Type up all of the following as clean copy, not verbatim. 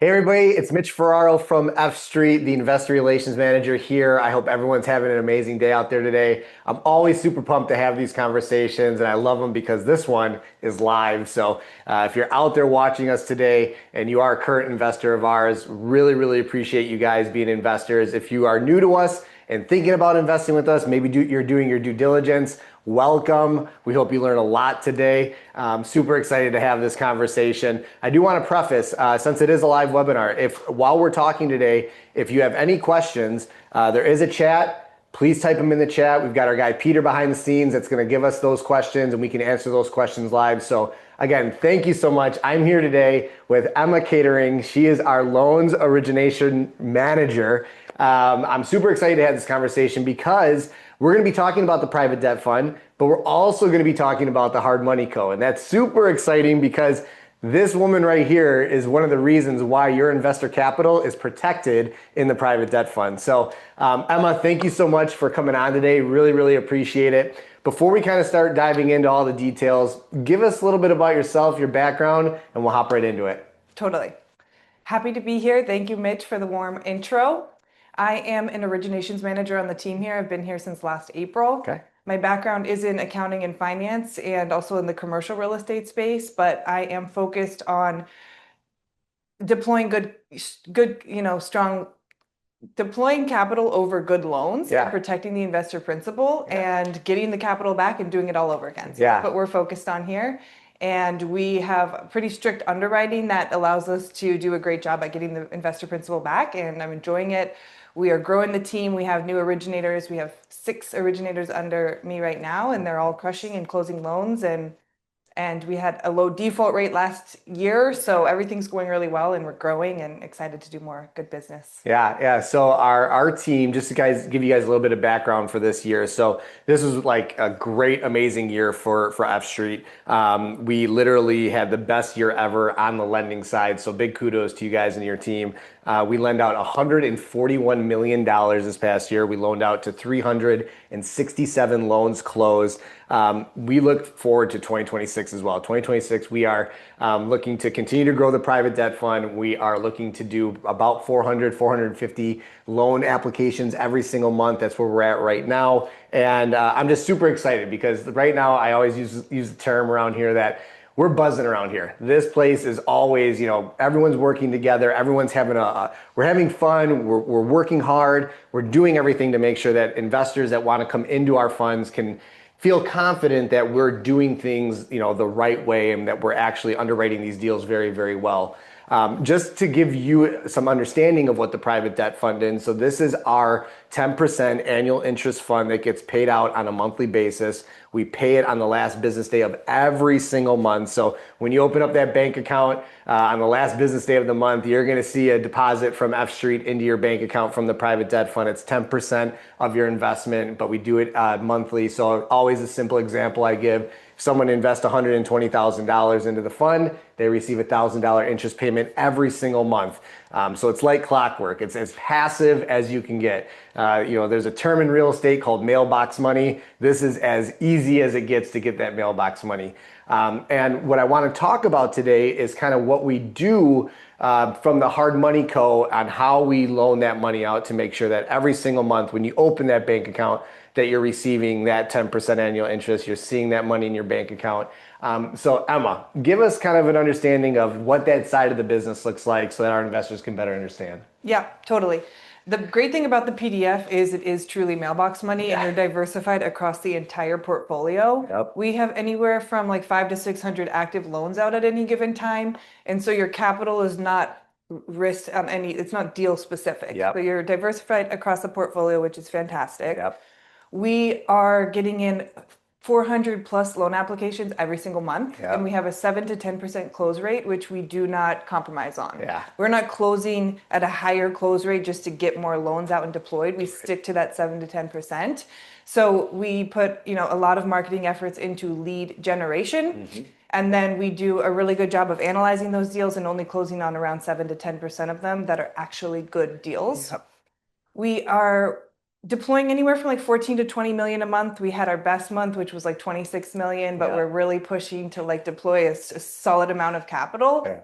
Hey everybody, it's Mitch Ferraro from F Street, the Investor Relations Manager here. I hope everyone's having an amazing day out there today. I'm always super pumped to have these conversations and I love them because this one is live. So if you're out there watching us today and you are a current investor of ours, really appreciate you guys being investors. If you are new to us and thinking about investing with us, maybe you're doing your due diligence, welcome. We hope you learn a lot today. Super excited to have this conversation. I do want to preface, since it is a live webinar, if while we're talking today, if you have any questions, there is a chat. Please type them in the chat. We've got our guy Peter behind the scenes that's going to give us those questions and we can answer those questions live. So again, thank you so much. I'm here today with Emma Kettering. She is our loans origination manager. I'm super excited to have this conversation because we're going to be talking about the private debt fund, but we're also going to be talking about the hard money co. And that's super exciting because this woman right here is one of the reasons why your investor capital is protected in the private debt fund. So Emma, thank you so much for coming on today. Really appreciate it. Before we kind of start diving into all the details, give us a little bit about yourself, your background, and we'll hop right into it. Totally. Happy to be here. Thank you, Mitch, for the warm intro. I am an originations manager on the team here. I've been here since last April. Okay. My background is in accounting and finance and also in the commercial real estate space, but I am focused on deploying deploying capital over good loans, Yeah. protecting the investor principal, Yeah. and getting the capital back and doing it all over again. So Yeah. that's what we're focused on here. And we have pretty strict underwriting that allows us to do a great job at getting the investor principal back, and I'm enjoying it. We are growing the team. We have new originators. We have 6 originators under me right now, and they're all crushing and closing loans. And we had a low default rate last year, so everything's going really well, and we're growing and excited to do more good business. Yeah. So our team, just to give you guys a little bit of background for this year. So this was like a great, amazing year for F Street. We literally had the best year ever on the lending side. So big kudos to you guys and your team. We lent out $141 million this past year. We loaned out to 367 loans closed. We look forward to 2026 as well. 2026, we are looking to continue to grow the private debt fund. We are looking to do about 450 loan applications every single month. That's where we're at right now. And I'm just super excited because right now I always use the term around here that we're buzzing around here. This place is always, everyone's working together. Everyone's we're having fun. We're working hard. We're doing everything to make sure that investors that want to come into our funds can feel confident that we're doing things, the right way and that we're actually underwriting these deals very well. Just to give you some understanding of what the private debt fund is, so this is our 10% annual interest fund that gets paid out on a monthly basis. We pay it on the last business day of every single month. So when you open up that bank account on the last business day of the month, you're going to see a deposit from F Street into your bank account from the private debt fund. It's 10% of your investment, but we do it monthly. So always a simple example I give. If someone invests $120,000 into the fund, they receive a $1,000 interest payment every single month. So it's like clockwork. It's as passive as you can get. There's a term in real estate called mailbox money. This is as easy as it gets to get that mailbox money. And what I want to talk about today is kind of what we do from the Hard Money Co. on how we loan that money out to make sure that every single month when you open that bank account, that you're receiving that 10% annual interest, you're seeing that money in your bank account. So Emma, give us kind of an understanding of what that side of the business looks like so that our investors can better understand. Yeah, totally. The great thing about the PDF is it is truly mailbox money and you're diversified across the entire portfolio. Yep. We have anywhere from like 500 to 600 active loans out at any given time. And so your capital is not risked on it's not deal specific, Yep. but you're diversified across the portfolio, which is fantastic. Yep. We are getting in 400 plus loan applications every single month. Yep. And we have a 7 to 10% close rate, which we do not compromise on. Yeah. We're not closing at a higher close rate just to get more loans out and deployed. We stick to that 7 to 10%. So we put, a lot of marketing efforts into lead generation. Mm-hmm. And then we do a really good job of analyzing those deals and only closing on around 7 to 10% of them that are actually good deals. Yep. We are deploying anywhere from like 14 to 20 million a month. We had our best month, which was like 26 million, but we're really pushing to like deploy a solid amount of capital. Yeah.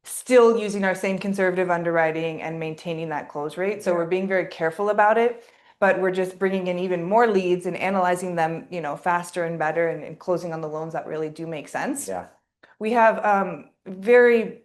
still using our same conservative underwriting and maintaining that close rate. So we're being very careful about it, but we're just bringing in even more leads and analyzing them, faster and better, and closing on the loans that really do make sense. Yeah. We have very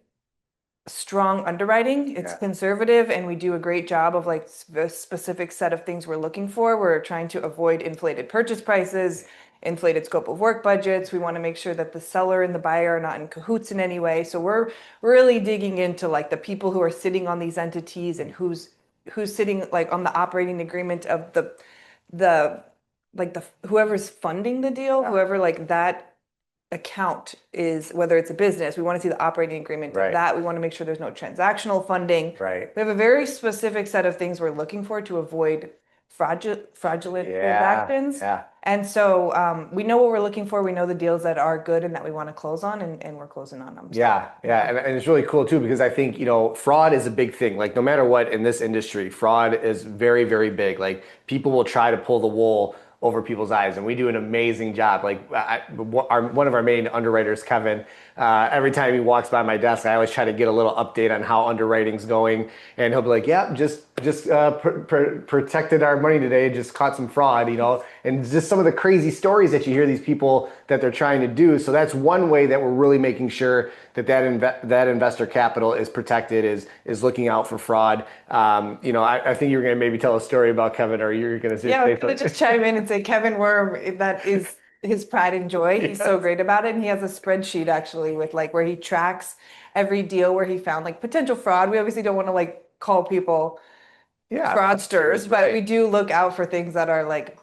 strong underwriting. It's conservative, and we do a great job of like a specific set of things we're looking for. We're trying to avoid inflated purchase prices, inflated scope of work budgets. We want to make sure that the seller and the buyer are not in cahoots in any way. So we're really digging into like the people who are sitting on these entities and who's sitting like on the operating agreement of the like the whoever's funding the deal, whoever like that account is, whether it's a business, we want to see the operating agreement of that. We want to make sure there's no transactional funding. Right. We have a very specific set of things we're looking for to avoid fraudulent transactions. Yeah. And so we know what we're looking for. We know the deals that are good and that we want to close on, and we're closing on them. So. Yeah, yeah, and it's really cool too because I think, fraud is a big thing. Like no matter what in this industry, fraud is very, very big. Like people will try to pull the wool over people's eyes, and we do an amazing job. Like one of our main underwriters, Kevin, every time he walks by my desk, I always try to get a little update on how underwriting's going, and he'll be like, "Yeah, just protected our money today, just caught some fraud," and just some of the crazy stories that you hear these people that they're trying to do. So that's one way that we're really making sure that investor capital is protected, is looking out for fraud. I think you were going to maybe tell a story about Kevin, or you're going to say I'm going to just chime in and say Kevin Worm, that is his pride and joy. He's so great about it. And he has a spreadsheet actually with like where he tracks every deal where he found like potential fraud. We obviously don't want to like call people fraudsters, but we do look out for things that are like,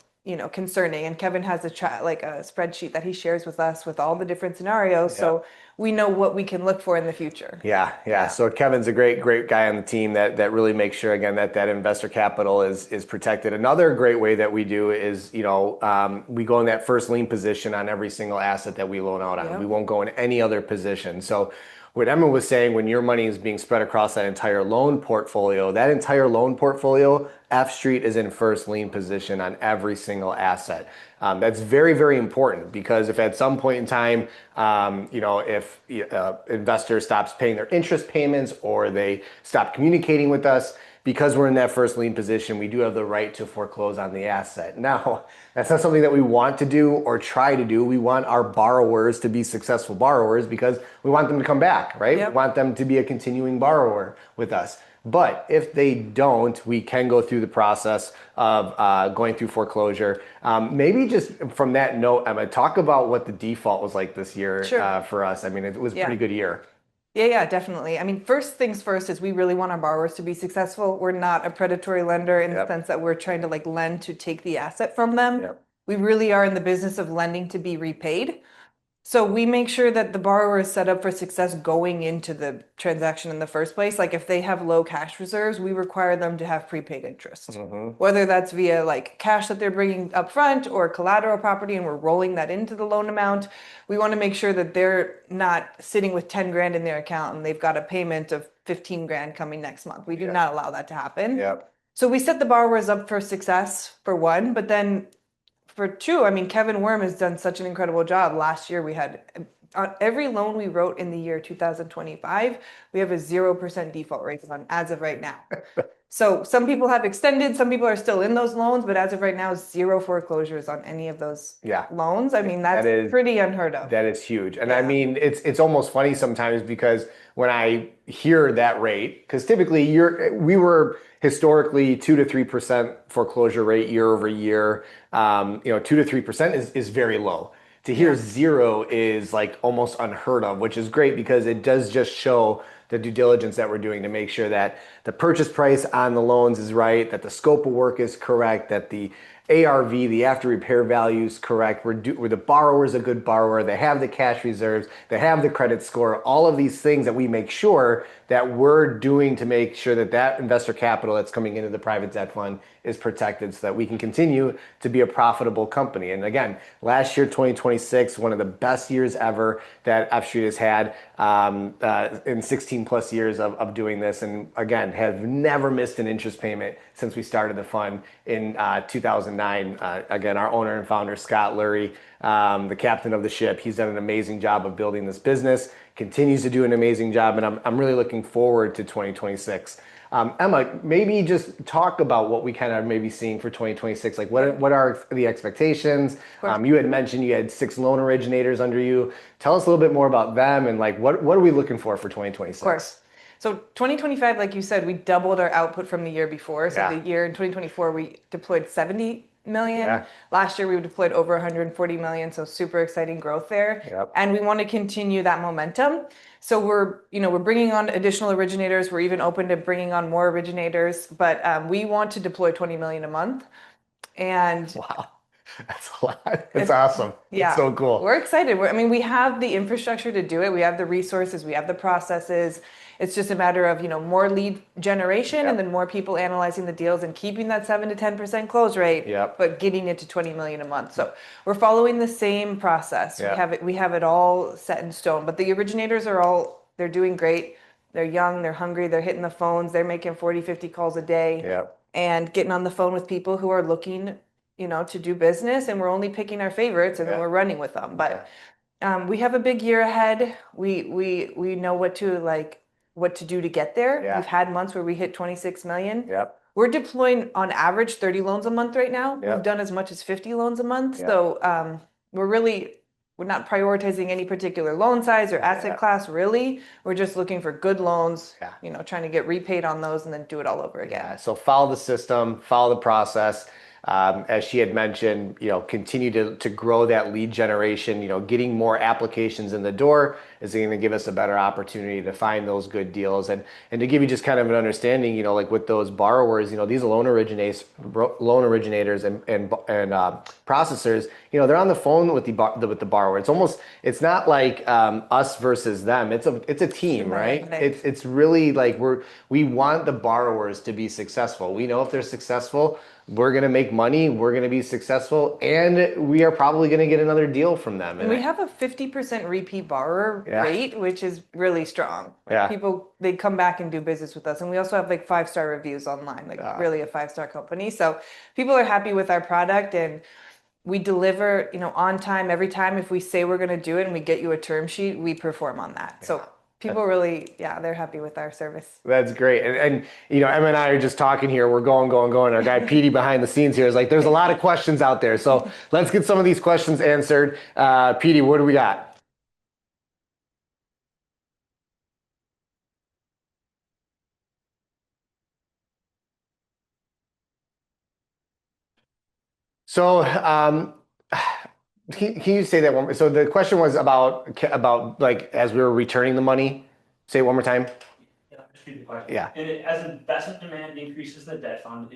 concerning. And Kevin has a spreadsheet that he shares with us with all the different scenarios. So we know what we can look for in the future. Yeah. So Kevin's a great guy on the team that really makes sure, again, that investor capital is protected. Another great way that we do is, we go in that first lien position on every single asset that we loan out on. Yep. We won't go in any other position. So what Emma was saying, when your money is being spread across that entire loan portfolio, F Street is in first lien position on every single asset. That's very, very important because if at some point in time, if investor stops paying their interest payments or they stop communicating with us, because we're in that first lien position, we do have the right to foreclose on the asset. Now, that's not something that we want to do or try to do. We want our borrowers to be successful borrowers because we want them to come back, right? Yep. We want them to be a continuing borrower with us. But if they don't, we can go through the process of going through foreclosure. Maybe just from that note, Emma, talk about what the default was like this year. Sure. For us. I mean, it was a pretty good year. Yeah, definitely. I mean, first things first is we really want our borrowers to be successful. We're not a predatory lender in the sense that we're trying to like lend to take the asset from them. We really are in the business of lending to be repaid. So we make sure that the borrower is set up for success going into the transaction in the first place. Like if they have low cash reserves, we require them to have prepaid interest, whether that's via like cash that they're bringing up front or collateral property, and we're rolling that into the loan amount. We want to make sure that they're not sitting with 10 grand in their account and they've got a payment of 15 grand coming next month. We do not allow that to happen. So we set the borrowers up for success for one, but then for two, I mean, Kevin Worm has done such an incredible job. Last year, we had on every loan we wrote in the year 2025, we have a 0% default rate on as of right now. So some people have extended, some people are still in those loans, but as of right now, 0 foreclosures on any of those loans. I mean, that's pretty unheard of. That is huge. And I mean, it's almost funny sometimes because when I hear that rate, because typically we were historically 2 to 3% foreclosure rate year over year. 2 to 3% is very low. To hear 0 is like almost unheard of, which is great because it does just show the due diligence that we're doing to make sure that the purchase price on the loans is right, that the scope of work is correct, that the ARV, the after repair value is correct. Where the borrower is a good borrower, they have the cash reserves, they have the credit score, all of these things that we make sure that we're doing to make sure that investor capital that's coming into the private debt fund is protected so that we can continue to be a profitable company. And again, last year, 2026, one of the best years ever that F Street has had in 16 plus years of doing this. And again, have never missed an interest payment since we started the fund in 2009. Again, our owner and founder, Scott Lurie, the captain of the ship, he's done an amazing job of building this business. continues to do an amazing job, and I'm really looking forward to 2026. Emma, maybe just talk about what we kind of maybe seeing for 2026. Like, what are the expectations? Of course. You had mentioned you had 6 loan originators under you. Tell us a little bit more about them and like what are we looking for Of course. 2026? So 2025, like you said, we doubled our output from the year before. So the Yeah, year in 2024, we deployed 70 million. yeah, Last year, we deployed over 140 million. So super exciting growth there. yep. And we want to continue that momentum. So we're bringing on additional originators. We're even open to bringing on more originators, but we want to deploy 20 million a month. And Wow, that's a lot. That's it's, awesome. That's yeah, so cool. we're excited. I mean, we have the infrastructure to do it. We have the resources, we have the processes. It's just a matter of, more lead generation and Yep, then more people analyzing the deals and keeping that 7 to 10% close rate, yep, but getting it to 20 million a month. So we're following the same process. yep, We have it all set in stone, but the originators they're doing great. They're young, they're hungry, they're hitting the phones, they're making 40, 50 calls a day yep, and getting on the phone with people who are looking to do business, and we're only picking our favorites and then yeah, we're running with them. yeah, But we have a big year ahead. We know what to do to get there. yeah, We've had months where we hit 26 million. yep, We're deploying on average 30 loans a month right now. We've yep, done as much as 50 loans a month. yep, So we're not prioritizing any particular loan size or asset yeah, class, really. We're just looking for good loans, yeah. trying to get repaid on those and then do it all over Yeah, again. so follow the system, follow the process. As she had mentioned, continue to grow that lead generation. Getting more applications in the door is going to give us a better opportunity to find those good deals. And to give you just kind of an understanding, like with those borrowers, these loan originators and processors, they're on the phone with the borrower. It's not like us versus them. It's a team, right? Dynamic. It's really like we want the borrowers to be successful. We know if they're successful, we're going to make money, we're going to be successful, and we are probably going to get another deal from them. And we have a 50% repeat borrower Yeah, rate, which is really strong. Like yeah, people, they come back and do business with us. And we also have like 5-star reviews online, like uh, really a 5-star company. So people are happy with our product and we deliver, on time every time. If we say we're going to do it and we get you a term sheet, we perform on that. So people really, yeah, they're happy with our service. that's great. And Emma and I are just talking here. We're going, going, going. Our guy Petey behind the scenes here is like, there's a lot of questions out there. So let's get some of these questions answered. Petey, what do we got? So, can you say that one? So the question was about like as we were returning the money. Say it one more time. Yeah, just read the question. Yeah. And as investment demand increases in the debt fund,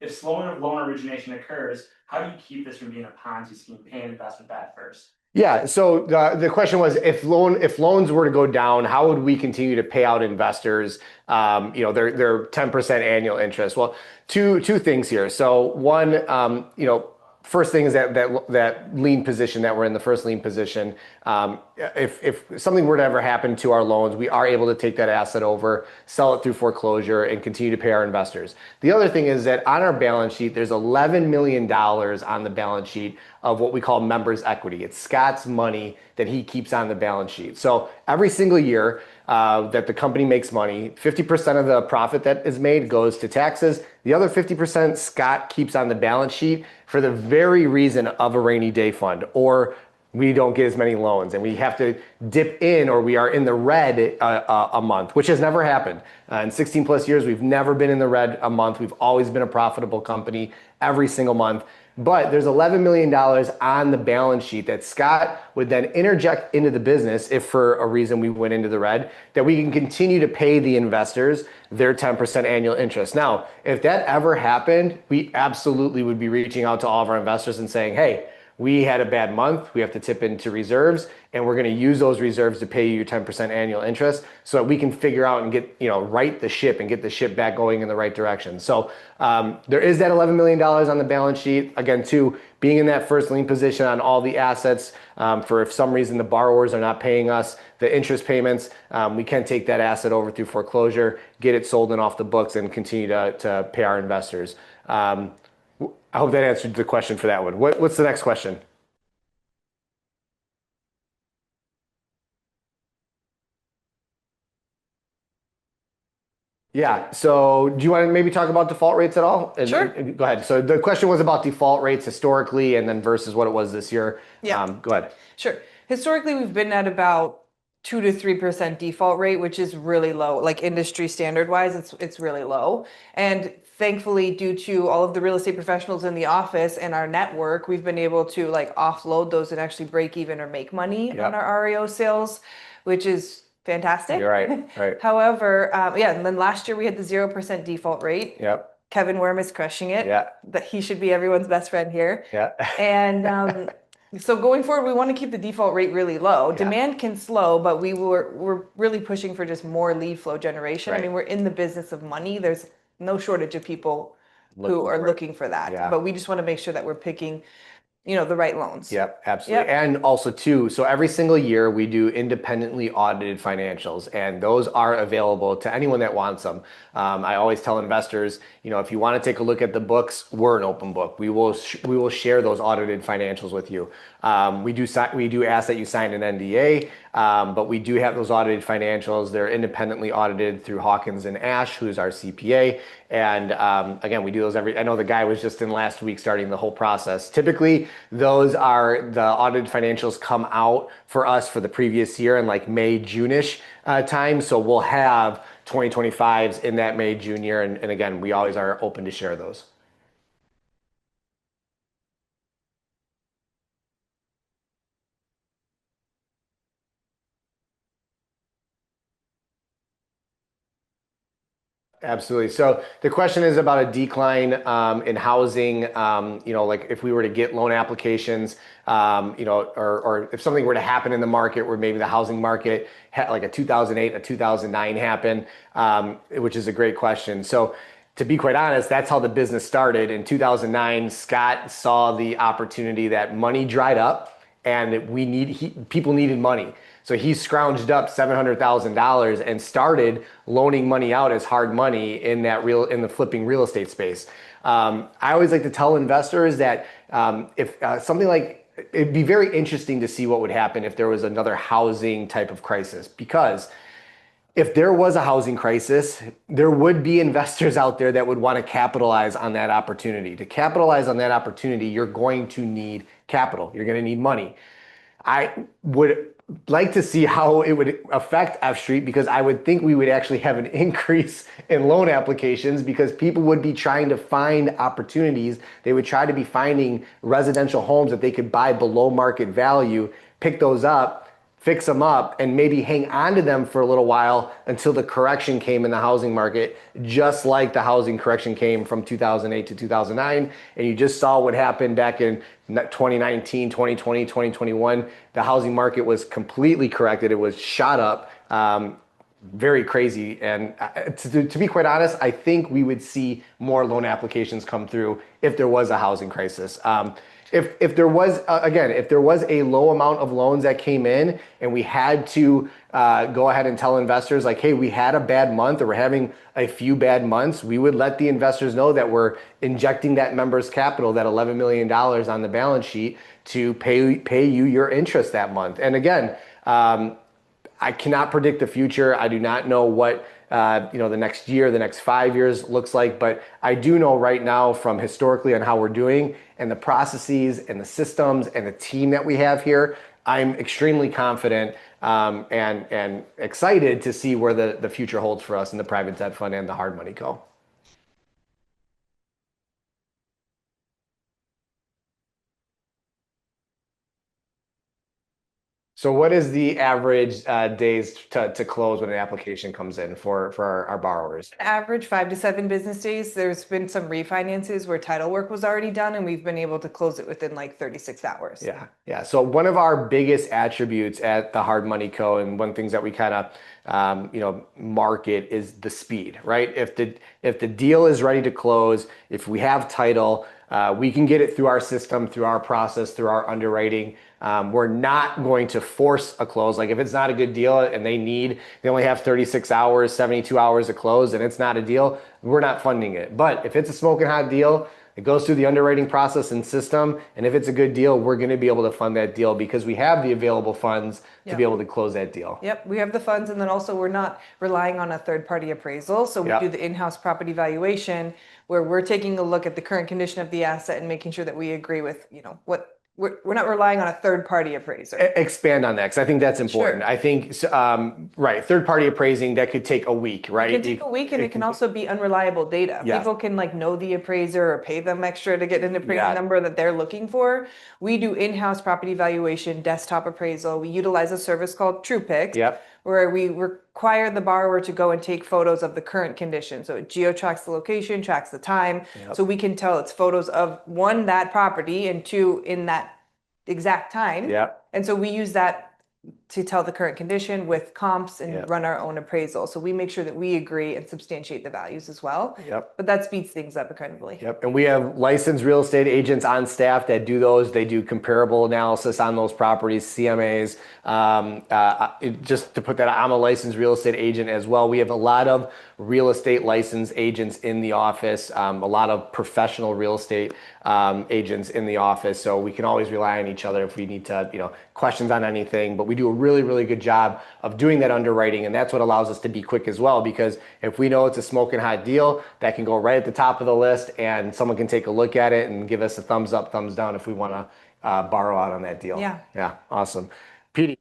if slowing of loan origination occurs, how do you keep this from being a Ponzi scheme, paying investment back first? Yeah. So the question was if loans were to go down, how would we continue to pay out investors, their 10% annual interest? Well, two things here. So one, first thing is that lien position that we're in, the first lien position. If something were to ever happen to our loans, we are able to take that asset over, sell it through foreclosure, and continue to pay our investors. The other thing is that on our balance sheet, there's $11 million on the balance sheet of what we call members' equity. It's Scott's money that he keeps on the balance sheet. So every single year that the company makes money, 50% of the profit that is made goes to taxes. The other 50% Scott keeps on the balance sheet for the very reason of a rainy day fund, or we don't get as many loans and we have to dip in, or we are in the red a month, which has never happened. In 16 plus years, we've never been in the red a month. We've always been a profitable company every single month. But there's $11 million on the balance sheet that Scott would then interject into the business if for a reason we went into the red, that we can continue to pay the investors their 10% annual interest. Now, if that ever happened, we absolutely would be reaching out to all of our investors and saying, hey, we had a bad month, we have to tip into reserves, and we're going to use those reserves to pay you your 10% annual interest so that we can figure out and get, right the ship and get the ship back going in the right direction. So there is that $11 million on the balance sheet. Again, too, being in that first lien position on all the assets, for if some reason the borrowers are not paying us the interest payments, we can take that asset over through foreclosure, get it sold and off the books, and continue to pay our investors. I hope that answered the question for that one. What's the next question? Yeah. So do you want to maybe talk about default rates at all? Sure. Go ahead. So the question was about default rates historically and then versus what it was this year. Yeah. Go ahead. Sure. Historically, we've been at about 2 to 3% default rate, which is really low. Like industry standard wise, it's really low. And thankfully, due to all of the real estate professionals in the office and our network, we've been able to like offload those and actually break even or make money on Yep. our REO sales, which is You're fantastic. right. Right. However, yeah, and then last year we had the 0% default rate. Yep. Kevin Worm is crushing it. Yeah. That he should be everyone's best friend here. Yeah. And so going forward, we want to keep the default rate really low. Yeah. Demand can slow, but we're really pushing for just more lead flow generation. I Right. mean, we're in the business of money. There's no shortage of people who Looking are for it. looking for that. Yeah. But we just want to make sure that we're picking, the right loans. Yep, absolutely. Yep. And also too, so every single year we do independently audited financials, and those are available to anyone that wants them. I always tell investors, if you want to take a look at the books, we're an open book. We will share those audited financials with you. We do ask that you sign an NDA, but we do have those audited financials. They're independently audited through Hawkins and Ash, who's our CPA. And again, we do those I know the guy was just in last week starting the whole process. Typically, those are the audited financials come out for us for the previous year in like May, June-ish time. So we'll have 2025s in that May, June year. And again, we always are open to share those. Absolutely. So the question is about a decline in housing. Like if we were to get loan applications, or if something were to happen in the market where maybe the housing market had like a 2008, a 2009 happen, which is a great question. So to be quite honest, that's how the business started. In 2009, Scott saw the opportunity that money dried up and people needed money. So he scrounged up $700,000 and started loaning money out as hard money in the flipping real estate space. I always like to tell investors that if something like it'd be very interesting to see what would happen if there was another housing type of crisis, because if there was a housing crisis, there would be investors out there that would want to capitalize on that opportunity. To capitalize on that opportunity, you're going to need capital. You're going to need money. I would like to see how it would affect F Street, because I would think we would actually have an increase in loan applications because people would be trying to find opportunities. They would try to be finding residential homes that they could buy below market value, pick those up, fix them up, and maybe hang on to them for a little while until the correction came in the housing market, just like the housing correction came from 2008 to 2009. And you just saw what happened back in 2019, 2020, 2021. The housing market was completely corrected. It was shot up. Very crazy. And to be quite honest, I think we would see more loan applications come through if there was a housing crisis. If there was a low amount of loans that came in and we had to go ahead and tell investors like, hey, we had a bad month or we're having a few bad months, we would let the investors know that we're injecting that member's capital, that $11 million on the balance sheet, to pay you your interest that month. And again, I cannot predict the future. I do not know what the next year, the next 5 years looks like, but I do know right now from historically on how we're doing and the processes and the systems and the team that we have here, I'm extremely confident and excited to see where the future holds for us in the private debt fund and the hard money co. So what is the average days to close when an application comes in for our borrowers? Average 5 to 7 business days. There's been some refinances where title work was already done and we've been able to close it within like 36 hours. Yeah, yeah. So one of our biggest attributes at the Hard Money Co. and one of the things that we kind of market is the speed, right? If the deal is ready to close, if we have title, we can get it through our system, through our process, through our underwriting. We're not going to force a close. Like if it's not a good deal and they only have 36 hours, 72 hours to close and it's not a deal, we're not funding it. But if it's a smoking hot deal, It goes through the underwriting process and system, and if it's a good deal, we're going to be able to fund that deal because we have the available funds to be able to close that deal. Yep, we have the funds, and then also we're not relying on a third-party appraisal. So we Yep. do the in-house property valuation where we're taking a look at the current condition of the asset and making sure that we agree with, what we're not relying on a third-party appraiser. Expand on that because I think that's important. Sure. I think, right, third-party appraising, that could take a week, right? It can take a week, and it can also be unreliable data. Yes. People can know the appraiser or pay them extra to get an appraisal Yeah. number that they're looking for. We do in-house property valuation, desktop appraisal. We utilize a service called TruePics, Yep. where we require the borrower to go and take photos of the current condition. So it geo-tracks the location, tracks the time, so we can tell it's photos of one, that property, and two, in that exact time. Yep. And so we use that to tell the current condition with comps and run our own appraisal. So we make sure that we agree and substantiate the values as well. Yep. But that speeds things up incredibly. Yep. And we have licensed real estate agents on staff that do those. They do comparable analysis on those properties, CMAs. Just to put that, I'm a licensed real estate agent as well. We have a lot of real estate licensed agents in the office, a lot of professional real estate agents in the office. So we can always rely on each other if we need to, questions on anything. But we do a really, really good job of doing that underwriting. And that's what allows us to be quick as well, because if we know it's a smoking hot deal, that can go right at the top of the list and someone can take a look at it and give us a thumbs up, thumbs down if we want to borrow out on that deal. Yeah. Yeah. Awesome. Petey.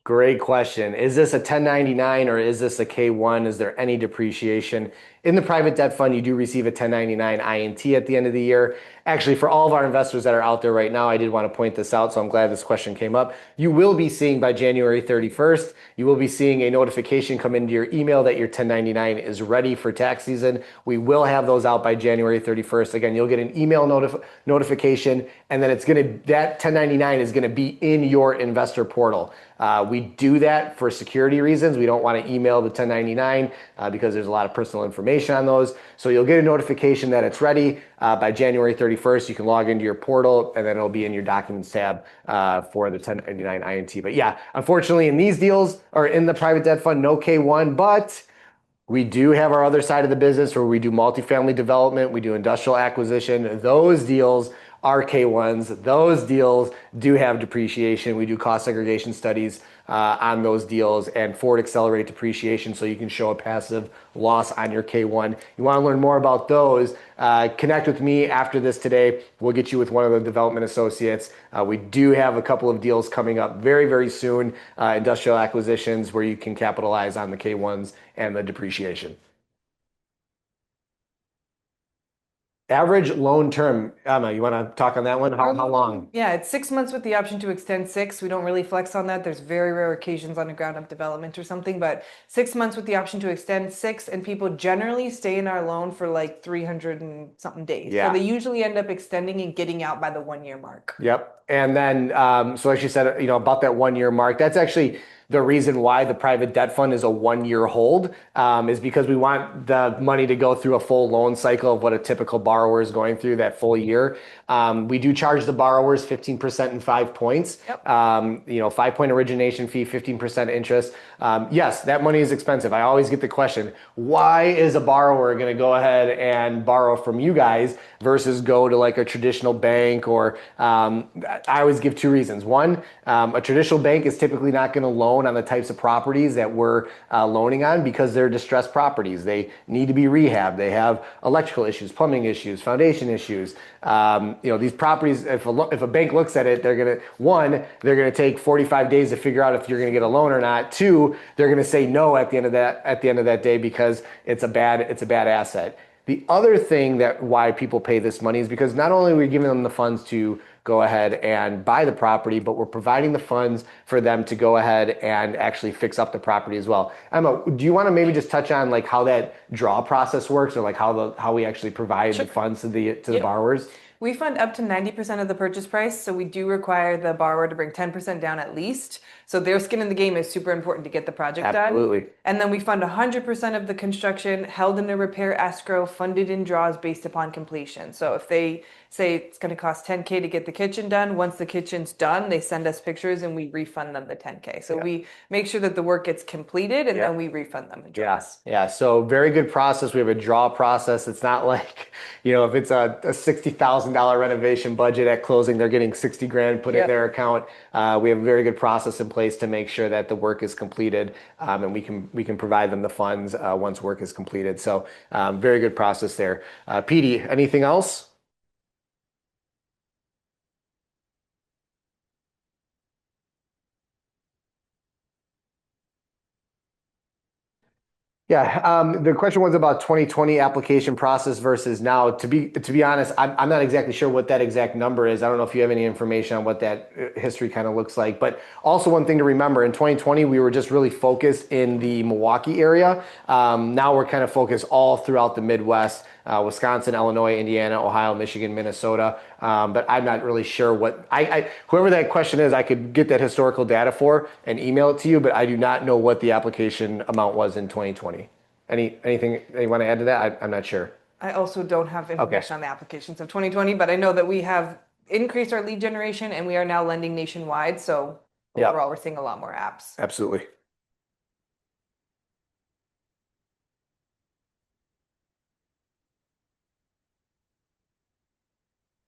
Great question. Is this a 1099 or is this a K1? Is there any depreciation? In the private debt fund, you do receive a 1099 INT at the end of the year. Actually, for all of our investors that are out there right now, I did want to point this out, so I'm glad this question came up. You will be seeing by January 31st, you will be seeing a notification come into your email that your 1099 is ready for tax season. We will have those out by January 31st. Again, you'll get an email notification, and then that 1099 is going to be in your investor portal. We do that for security reasons. We don't want to email the 1099 because there's a lot of personal information on those. So you'll get a notification that it's ready by January 31st. You can log into your portal, and then it'll be in your documents tab for the 1099 INT. But yeah, unfortunately, in these deals or in the private debt fund, no K1, but we do have our other side of the business where we do multifamily development, we do industrial acquisition. Those deals are K1s. Those deals do have depreciation. We do cost segregation studies on those deals and forward accelerate depreciation so you can show a passive loss on your K1. You want to learn more about those, connect with me after this today. We'll get you with one of the development associates. We do have a couple of deals coming up very, very soon, industrial acquisitions where you can capitalize on the K1s and the depreciation. Average loan term, Emma, you want to talk on that one? How long? Yeah, it's 6 months with the option to extend 6. We don't really flex on that. There's very rare occasions on a ground up development or something, but 6 months with the option to extend 6, and people generally stay in our loan for like 300 and something days. Yeah. So they usually end up extending and getting out by the 1 year mark. Yep. And then, so as you said, about that 1 year mark, that's actually the reason why the private debt fund is a 1 year hold, is because we want the money to go through a full loan cycle of what a typical borrower is going through that full year. We do charge the borrowers 15% and 5 points. Yep. 5-point origination fee, 15% interest. Yes, that money is expensive. I always get the question, why is a borrower going to go ahead and borrow from you guys versus go to like a traditional bank? Or I always give 2 reasons. One, a traditional bank is typically not going to loan on the types of properties that we're loaning on because they're distressed properties. They need to be rehabbed. They have electrical issues, plumbing issues, foundation issues. These properties, if a bank looks at it, they're going to take 45 days to figure out if you're going to get a loan or not. 2, they're going to say no at the end of that day because it's a bad asset. The other thing that why people pay this money is because not only are we giving them the funds to go ahead and buy the property, but we're providing the funds for them to go ahead and actually fix up the property as well. Emma, do you want to maybe just touch on like how that draw process works, or like how we actually provide the funds to the borrowers? We fund up to 90% of the purchase price, so we do require the borrower to bring 10% down at least. So their skin in the game is super important to get the project done. Absolutely. And then we fund 100% of the construction, held in a repair escrow, funded in draws based upon completion. So if they say it's going to cost 10K to get the kitchen done. Once the kitchen's done, they send us pictures and we refund them the 10K. So Yeah. we make sure that the work gets completed and Yeah. then we refund them the Yeah, drawings. yeah. So very good process. We have a draw process. It's not like, if it's a $60,000 renovation budget at closing, they're getting 60 grand put in Yep. their account. We have a very good process in place to make sure that the work is completed, and we can provide them the funds once work is completed. So very good process there. Petey, anything else? Yeah, the question was about 2020 application process versus now. To be honest, I'm not exactly sure what that exact number is. I don't know if you have any information on what that history kind of looks like. But also one thing to remember, in 2020, we were just really focused in the Milwaukee area. Now we're kind of focused all throughout the Midwest. Wisconsin, Illinois, Indiana, Ohio, Michigan, Minnesota. But I'm not really sure what whoever that question is, I could get that historical data for and email it to you, but I do not know what the application amount was in 2020. Anything you want to add to that? I'm not sure. I also don't have Okay. information on the applications of 2020, but I know that we have increased our lead generation and we are now lending nationwide. So Yep. overall, we're seeing a lot more apps. Absolutely.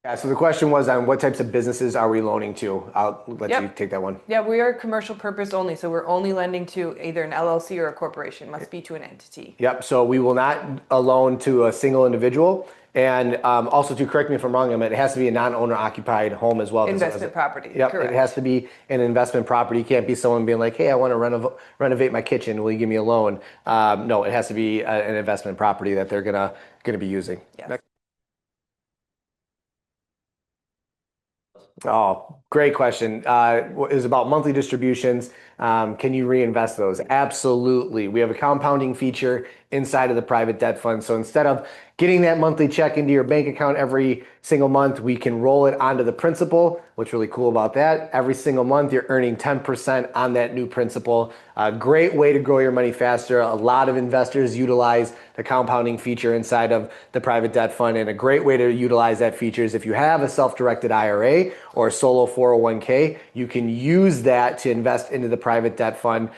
Yeah, so the question was on what types of businesses are we loaning to? I'll let you Yep. take that one. Yeah, we are commercial purpose only. So we're only lending to either an LLC or a corporation. Must be to an entity. Yep. So we will not loan to a single individual. And also, to correct me if I'm wrong, it has to be a non-owner occupied home as well. Investment property. Yep. It has Correct. to be an investment property. It can't be someone being like, hey, I want to renovate my kitchen. Will you give me a loan? No, it has to be an investment property that they're gonna be using. Yes. Oh, great question. Is about monthly distributions. Can you reinvest those? Absolutely. We have a compounding feature inside of the private debt fund. So instead of getting that monthly check into your bank account every single month, we can roll it onto the principal. What's really cool about that, every single month you're earning 10% on that new principal. A great way to grow your money faster. A lot of investors utilize the compounding feature inside of the private debt fund, and a great way to utilize that feature is if you have a self-directed IRA or a solo 401k, you can use that to invest into the private debt fund.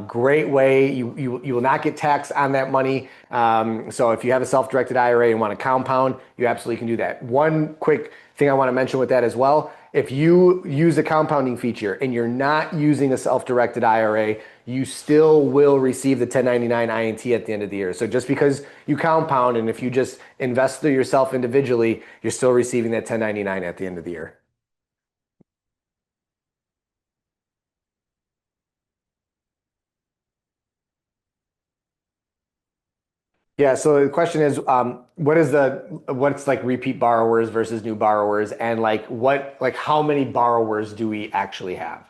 Great way. You will not get taxed on that money. So if you have a self-directed IRA and want to compound, you absolutely can do that. One quick thing I want to mention with that as well, if you use a compounding feature and you're not using a self-directed IRA, you still will receive the 1099 INT at the end of the year. So just because you compound, and if you just invest through yourself individually, you're still receiving that 1099 at the end of the year. Yeah, so the question is, what's like repeat borrowers versus new borrowers, and like how many borrowers do we actually have?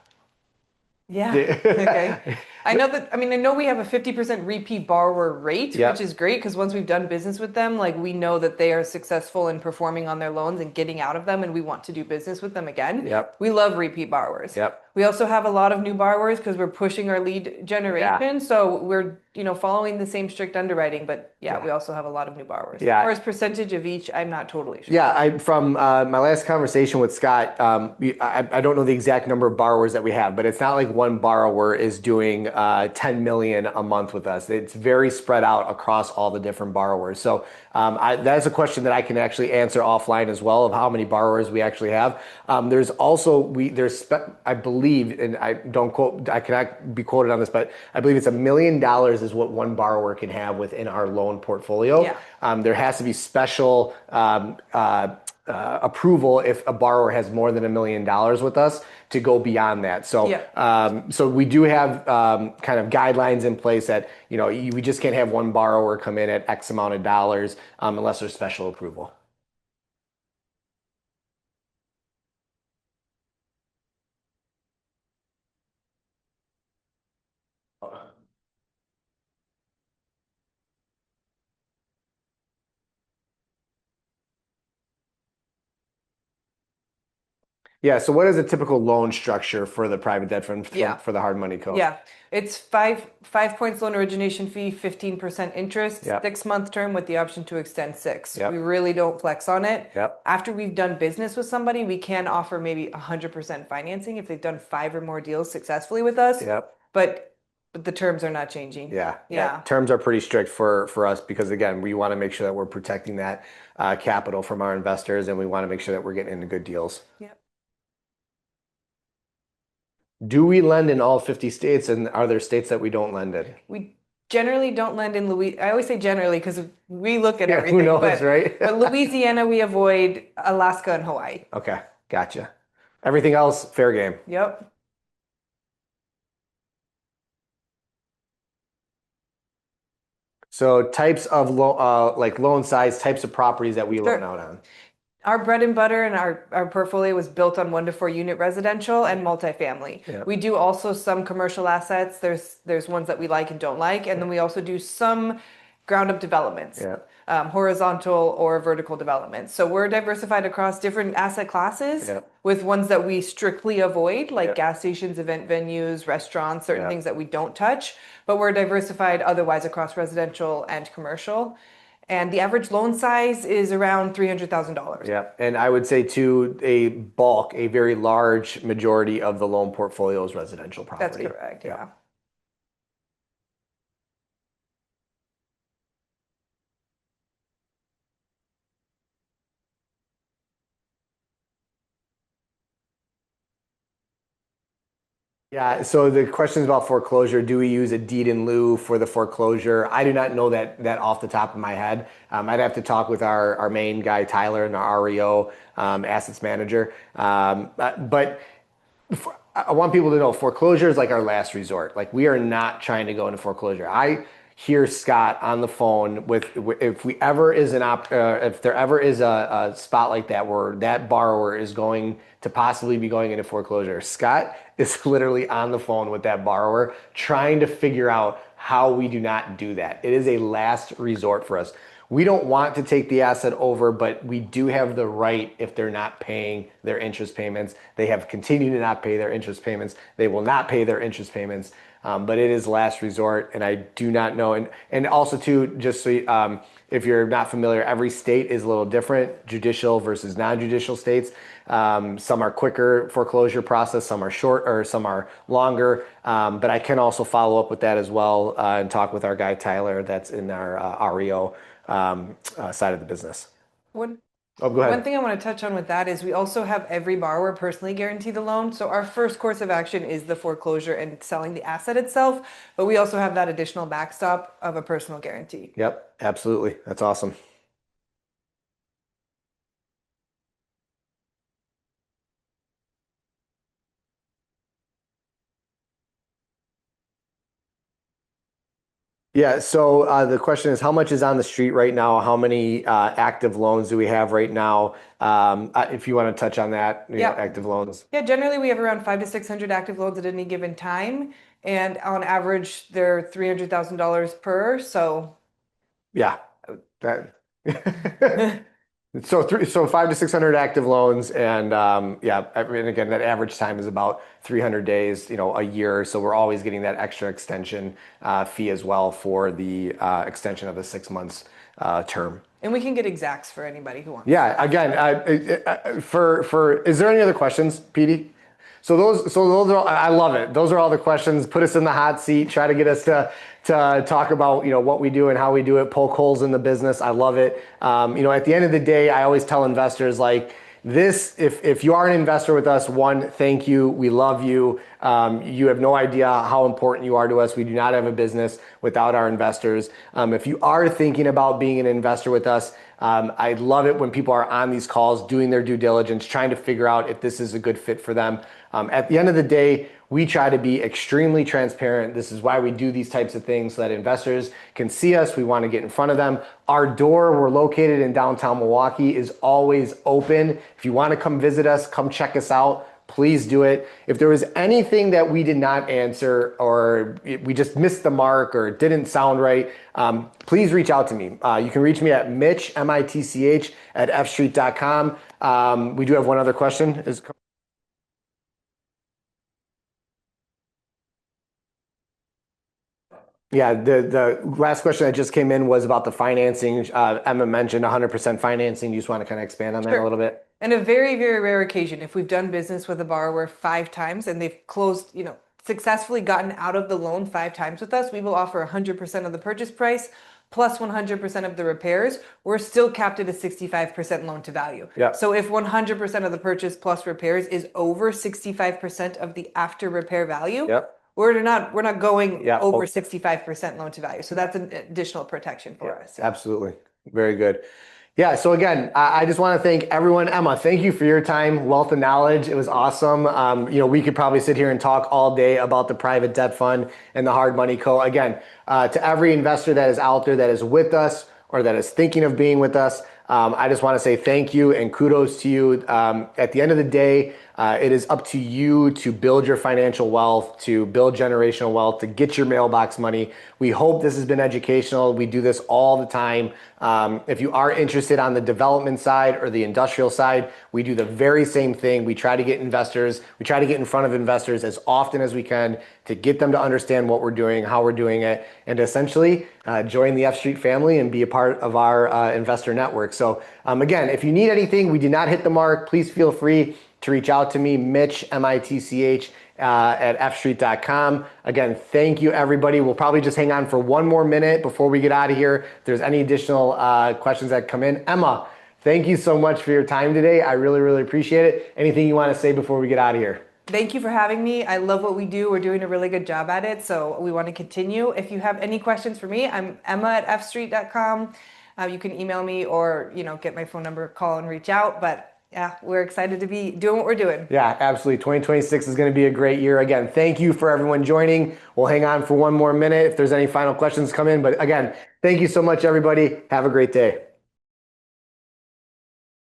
Yeah. Okay. I know that, I mean, I know we have a 50% repeat borrower rate, which Yep. is great because once we've done business with them, like we know that they are successful in performing on their loans and getting out of them, and we want to do business with them again. Yep. We love repeat borrowers. Yep. We also have a lot of new borrowers because we're pushing our lead Yeah. generation. So we're, following the same strict underwriting, but yeah, Yeah. we also have a lot of new borrowers. Yeah. As far as percentage of each, I'm not totally sure. Yeah, from my last conversation with Scott, I don't know the exact number of borrowers that we have, but it's not like one borrower is doing 10 million a month with us. It's very spread out across all the different borrowers. So that's a question that I can actually answer offline as well, of how many borrowers we actually have. There's also I believe, and I cannot be quoted on this, but I believe it's $1 million is what one borrower can have within our loan portfolio. Yeah. There has to be special approval if a borrower has more than $1 million with us to go beyond that. So, Yeah. so we do have kind of guidelines in place that we just can't have one borrower come in at X amount of dollars unless there's special approval. Yeah. So what is a typical loan structure for the private debt fund Yeah. for the hard money co? Yeah, it's five points loan origination fee, 15% interest, Yep. 6 month term with the option to extend six. Yep. We really don't flex on it. Yep. After we've done business with somebody, we can offer maybe 100% financing if they've done 5 or more deals successfully with us. Yep. But the terms are not changing. Yeah. Yeah. Terms are pretty strict for us because again, we want to make sure that we're protecting that capital from our investors, and we want to make sure that we're getting into good deals. Yep. Do we lend in all 50 states, and are there states that we don't lend in? We generally don't lend in Louisiana. I always say generally because we look at Yeah, everything. who knows, but, right? but Louisiana, we avoid Alaska and Hawaii. Okay, gotcha. Everything else, fair game. Yep. So types of like loan size, types of properties that we loan Sure. out on. Our bread and butter and our portfolio was built on 1 to 4 unit residential and multifamily. Yeah. We do also some commercial assets. There's ones that we like and don't like, and then we also do some ground up developments, Yeah. horizontal or vertical developments. So we're diversified across different asset classes Yeah. with ones that we strictly avoid, like Yeah. gas stations, event venues, restaurants, certain Yeah. things that we don't touch. But we're diversified otherwise across residential and commercial. And the average loan size is around $300,000. Yeah. And I would say too, a very large majority of the loan portfolio is residential That's property. correct, yeah. Yeah, so the question is about foreclosure. Do we use a deed in lieu for the foreclosure? I do not know that off the top of my head. I'd have to talk with our main guy, Tyler, and our REO assets manager. But I want people to know foreclosure is like our last resort. Like we are not trying to go into foreclosure. I hear Scott on the phone with if we ever is if there ever is a spot like that where that borrower is going to possibly be going into foreclosure. Scott is literally on the phone with that borrower trying to figure out how we do not do that. It is a last resort for us. We don't want to take the asset over, but we do have the right if they're not paying their interest payments. They have continued to not pay their interest payments. They will not pay their interest payments. But it is last resort, and I do not know. And also too, just so if you're not familiar, every state is a little different, judicial versus non-judicial states. Some are quicker foreclosure process, some are short, or some are longer. But I can also follow up with that as well and talk with our guy Tyler, that's in our REO side of the business. One Oh, go ahead. One thing I want to touch on with that is we also have every borrower personally guarantee the loan. So our first course of action is the foreclosure and selling the asset itself, but we also have that additional backstop of a personal guarantee. Yep, absolutely. That's awesome. Yeah, so the question is how much is on the street right now? How many active loans do we have right now? If you want to touch on that, Yeah. active loans. Yeah, generally we have around 500 to 600 active loans at any given time. And on average, they're $300,000 per. So Yeah, that. So 500 to 600 active loans, and yeah, I mean, again, that average time is about 300 days, a year. So we're always getting that extra extension fee as well for the extension of the 6 months term. and we can get exacts for anybody who wants. Yeah, again, is there any other questions, Petey? So those are I love it. Those are all the questions. Put us in the hot seat. Try to get us to talk about what we do and how we do it. Poke holes in the business. I love it. At the end of the day, I always tell investors like this: if you are an investor with us, one, thank you. We love you. You have no idea how important you are to us. We do not have a business without our investors. If you are thinking about being an investor with us, I love it when people are on these calls doing their due diligence, trying to figure out if this is a good fit for them. At the end of the day, we try to be extremely transparent. This is why we do these types of things so that investors can see us. We want to get in front of them. Our door, we're located in downtown Milwaukee, is always open. If you want to come visit us, come check us out. Please do it. If there was anything that we did not answer or we just missed the mark or it didn't sound right, please reach out to me. You can reach me at Mitch, Mitch, @fstreet.com. We do have one other question. Yeah, the last question that just came in was about the financing. Emma mentioned 100% financing. You just want to kind of expand on that a Sure. little bit? And a very, very rare occasion, if we've done business with a borrower 5 times and they've closed, successfully gotten out of the loan 5 times with us, we will offer 100% of the purchase price plus 100% of the repairs. We're still capped at a 65% loan to value. Yeah. So if 100% of the purchase plus repairs is over 65% of the after repair value, Yep. we're not going Yeah. over 65% loan to value. So that's an additional protection for us. Absolutely. Very good. Yeah. So again, I just want to thank everyone. Emma, thank you for your time, wealth of knowledge. It was awesome. We could probably sit here and talk all day about the private debt fund and the hard money co. Again, to every investor that is out there that is with us or that is thinking of being with us, I just want to say thank you and kudos to you. At the end of the day, it is up to you to build your financial wealth, to build generational wealth, to get your mailbox money. We hope this has been educational. We do this all the time. If you are interested on the development side or the industrial side, we do the very same thing. We try to get in front of investors as often as we can to get them to understand what we're doing, how we're doing it, and essentially join the F Street family and be a part of our investor network. So again, if you need anything, we did not hit the mark, please feel free to reach out to me, Mitch, M-I-T-C-H, at fstreet.com. Again, thank you, everybody. We'll probably just hang on for one more minute before we get out of here. If there's any additional questions that come in. Emma, thank you so much for your time today. I really, really appreciate it. Anything you want to say before we get out of here? Thank you for having me. I love what we do. We're doing a really good job at it, so we want to continue. If you have any questions for me, I'm emma@fstreet.com. You can email me or get my phone number, call and reach out. But yeah, we're excited to be doing what we're doing. Yeah, absolutely. 2026 is going to be a great year. Again, thank you for everyone joining. We'll hang on for one more minute if there's any final questions come in. But again, thank you so much, everybody. Have a great day.